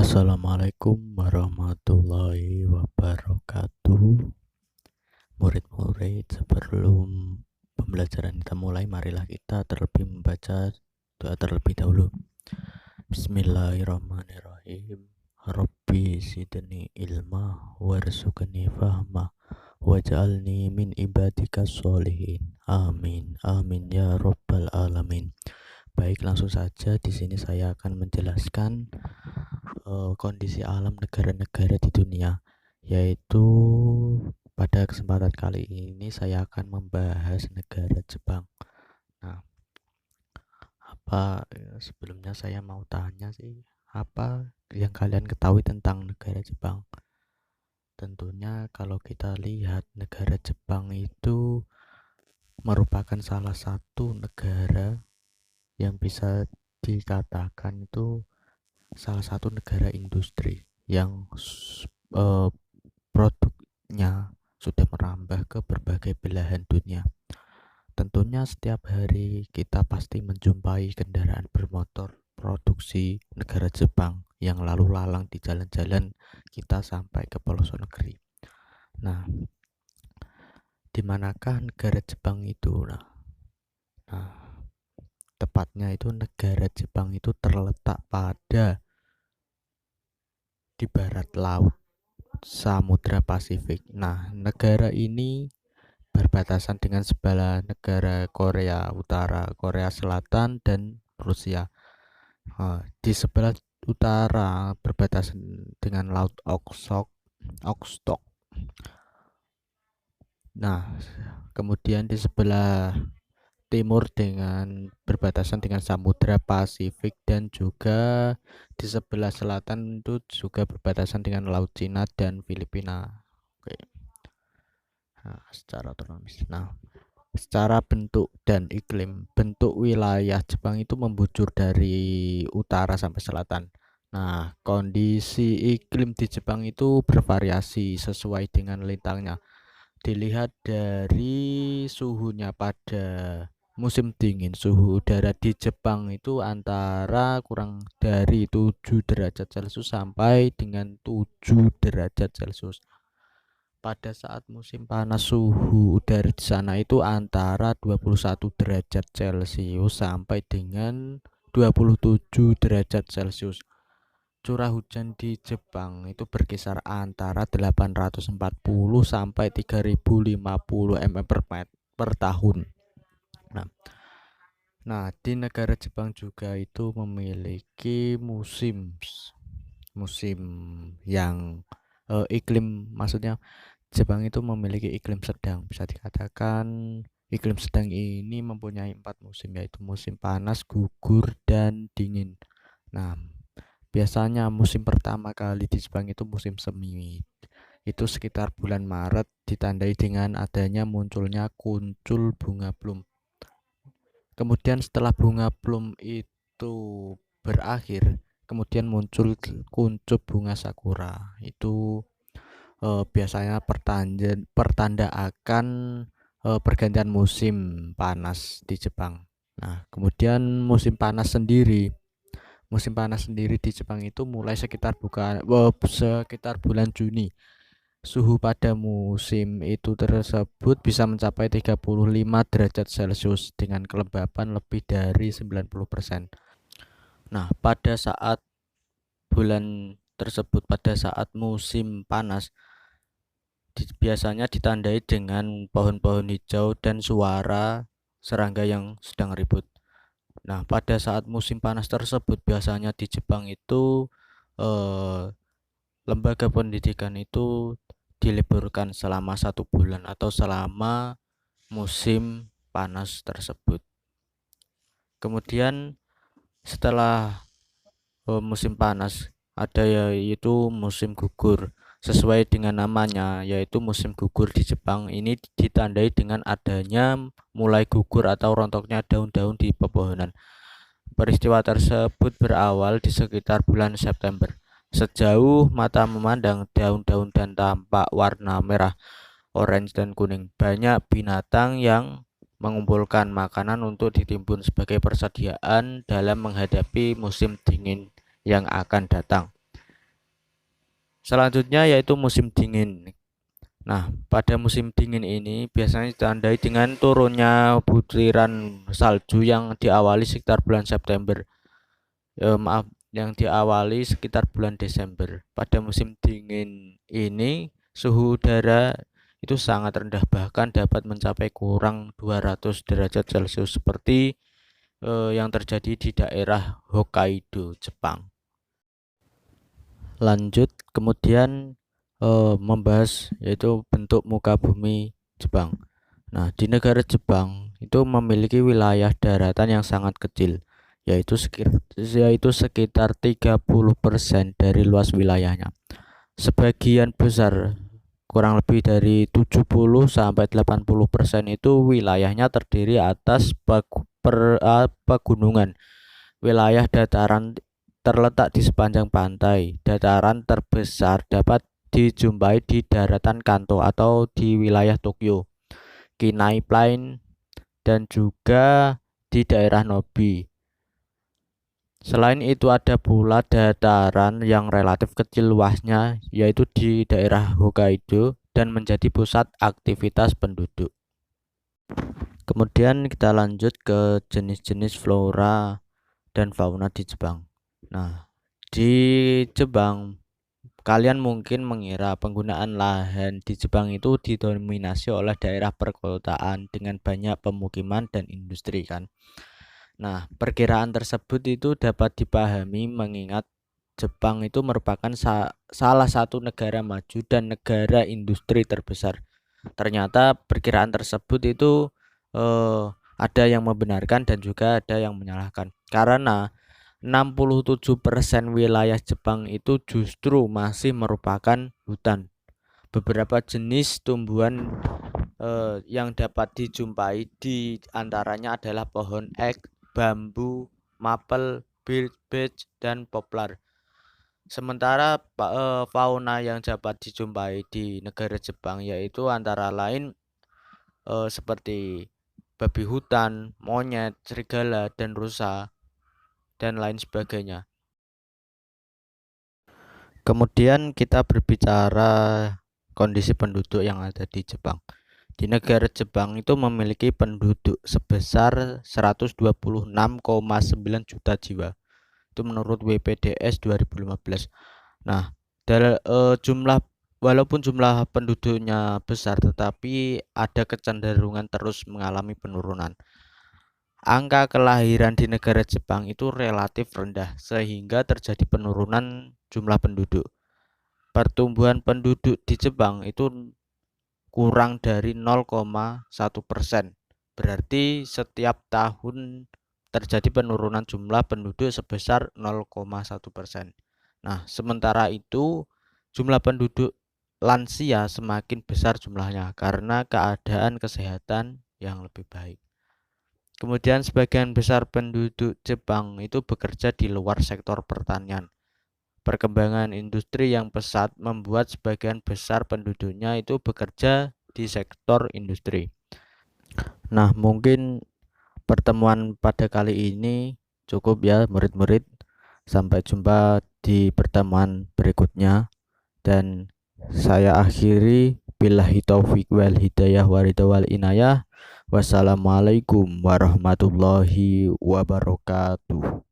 Assalamualaikum warahmatullahi wabarakatuh. Murid-murid, sebelum pembelajaran kita mulai, marilah kita terlebih membaca doa terlebih dahulu. Bismillahirrahmanirrahim. Rabbi zidni ilma warzuqni fahma waj'alni min ibadika sholihin. Amin. Amin ya rabbal alamin. Baik, langsung saja di sini saya akan menjelaskan kondisi alam negara-negara di dunia, yaitu pada kesempatan kali ini saya akan membahas negara Jepang. Nah, sebelumnya saya mau tanya sih, apa yang kalian ketahui tentang negara Jepang? Tentunya kalau kita lihat, negara Jepang itu merupakan salah satu negara yang bisa dikatakan itu salah satu negara industri yang produknya sudah merambah ke berbagai belahan dunia. Tentunya setiap hari kita pasti menjumpai kendaraan bermotor produksi negara Jepang yang lalu lalang di jalan-jalan kita sampai ke pelosok negeri. Nah, di manakah negara Jepang itu? Nah, tepatnya itu negara Jepang itu terletak di barat laut Samudra Pasifik. Nah, negara ini berbatasan dengan sebelah negara Korea Utara, Korea Selatan, dan Rusia. Di sebelah utara berbatasan dengan Laut Okhotsk. Nah, kemudian di sebelah timur dengan berbatasan dengan Samudra Pasifik, dan juga di sebelah selatan itu juga berbatasan dengan Laut Cina dan Filipina. Oke. Nah, secara otonomis. Nah, secara bentuk dan iklim, bentuk wilayah Jepang itu membujur dari utara sampai selatan. Nah, kondisi iklim di Jepang itu bervariasi sesuai dengan lintangnya. Dilihat dari suhunya pada musim dingin, suhu udara di Jepang itu antara kurang dari 7 derajat Celcius sampai dengan 7 derajat Celcius. Pada saat musim panas, suhu udara di sana itu antara 21 derajat Celcius sampai dengan 27 derajat Celcius. Curah hujan di Jepang itu berkisar antara 840 sampai 3050 mm per tahun. Nah, di negara Jepang juga itu memiliki musim yang iklim, maksudnya Jepang itu memiliki iklim sedang. Bisa dikatakan iklim sedang ini mempunyai 4 musim, yaitu musim panas, gugur, dan dingin. Nah, biasanya musim pertama kali di Jepang itu musim semi. Itu sekitar bulan Maret, ditandai dengan adanya munculnya kuncul bunga plum. Kemudian setelah bunga plum itu berakhir, kemudian muncul kuncup bunga sakura. Itu biasanya pertanda akan pergantian musim panas di Jepang. Nah, kemudian musim panas sendiri di Jepang itu mulai sekitar bulan Juni. Suhu pada musim itu tersebut bisa mencapai 35 derajat Celcius dengan kelembapan lebih dari 90%. Nah, pada saat musim panas biasanya ditandai dengan pohon-pohon hijau dan suara serangga yang sedang ribut. Nah, pada saat musim panas tersebut biasanya di Jepang itu lembaga pendidikan itu diliburkan selama 1 bulan atau selama musim panas tersebut. Kemudian setelah musim panas ada yaitu musim gugur. Sesuai dengan namanya, yaitu musim gugur di Jepang ini ditandai dengan adanya mulai gugur atau rontoknya daun-daun di pepohonan. Peristiwa tersebut berawal di sekitar bulan September. Sejauh mata memandang, daun-daun dan tampak warna merah, orange, dan kuning. Banyak binatang yang mengumpulkan makanan untuk ditimbun sebagai persediaan dalam menghadapi musim dingin yang akan datang. Selanjutnya yaitu musim dingin. Nah, pada musim dingin ini biasanya ditandai dengan turunnya butiran salju yang diawali sekitar bulan September. Yang diawali sekitar bulan Desember. Pada musim dingin ini suhu udara itu sangat rendah, bahkan dapat mencapai kurang 200 derajat Celcius seperti yang terjadi di daerah Hokkaido, Jepang. Lanjut kemudian membahas yaitu bentuk muka bumi Jepang. Nah, di negara Jepang itu memiliki wilayah daratan yang sangat kecil, yaitu sekitar 30% dari luas wilayahnya. Sebagian besar, kurang lebih dari 70 sampai 80% itu wilayahnya terdiri atas pegunungan. Wilayah dataran terletak di sepanjang pantai. Dataran terbesar dapat dijumpai di daratan Kanto atau di wilayah Tokyo, Kinai Plain, dan juga di daerah Nobi. Selain itu ada pula dataran yang relatif kecil luasnya, yaitu di daerah Hokkaido dan menjadi pusat aktivitas penduduk. Kemudian kita lanjut ke jenis-jenis flora dan fauna di Jepang. Nah, di Jepang kalian mungkin mengira penggunaan lahan di Jepang itu didominasi oleh daerah perkotaan dengan banyak pemukiman dan industri kan. Nah, perkiraan tersebut itu dapat dipahami mengingat Jepang itu merupakan salah satu negara maju dan negara industri terbesar. Ternyata perkiraan tersebut itu ada yang membenarkan dan juga ada yang menyalahkan. Karena 67% wilayah Jepang itu justru masih merupakan hutan. Beberapa jenis tumbuhan yang dapat dijumpai di antaranya adalah pohon ek, bambu, maple, beech, dan poplar. Sementara fauna yang dapat dijumpai di negara Jepang yaitu antara lain seperti babi hutan, monyet, serigala, dan rusa, dan lain sebagainya. Kemudian kita berbicara kondisi penduduk yang ada di Jepang. Di negara Jepang itu memiliki penduduk sebesar 126,9 juta jiwa. Itu menurut WPDS 2015. Nah, walaupun jumlah penduduknya besar tetapi ada kecenderungan terus mengalami penurunan. Angka kelahiran di negara Jepang itu relatif rendah sehingga terjadi penurunan jumlah penduduk. Pertumbuhan penduduk di Jepang itu kurang dari 0,1%. Berarti setiap tahun terjadi penurunan jumlah penduduk sebesar 0,1%. Nah, sementara itu jumlah penduduk lansia semakin besar jumlahnya karena keadaan kesehatan yang lebih baik. Kemudian sebagian besar penduduk Jepang itu bekerja di luar sektor pertanian. Perkembangan industri yang pesat membuat sebagian besar penduduknya itu bekerja di sektor industri. Nah, mungkin pertemuan pada kali ini cukup ya murid-murid. Sampai jumpa di pertemuan berikutnya. Dan saya akhiri billahi taufiq wal hidayah wal inayah. Wassalamualaikum warahmatullahi wabarakatuh.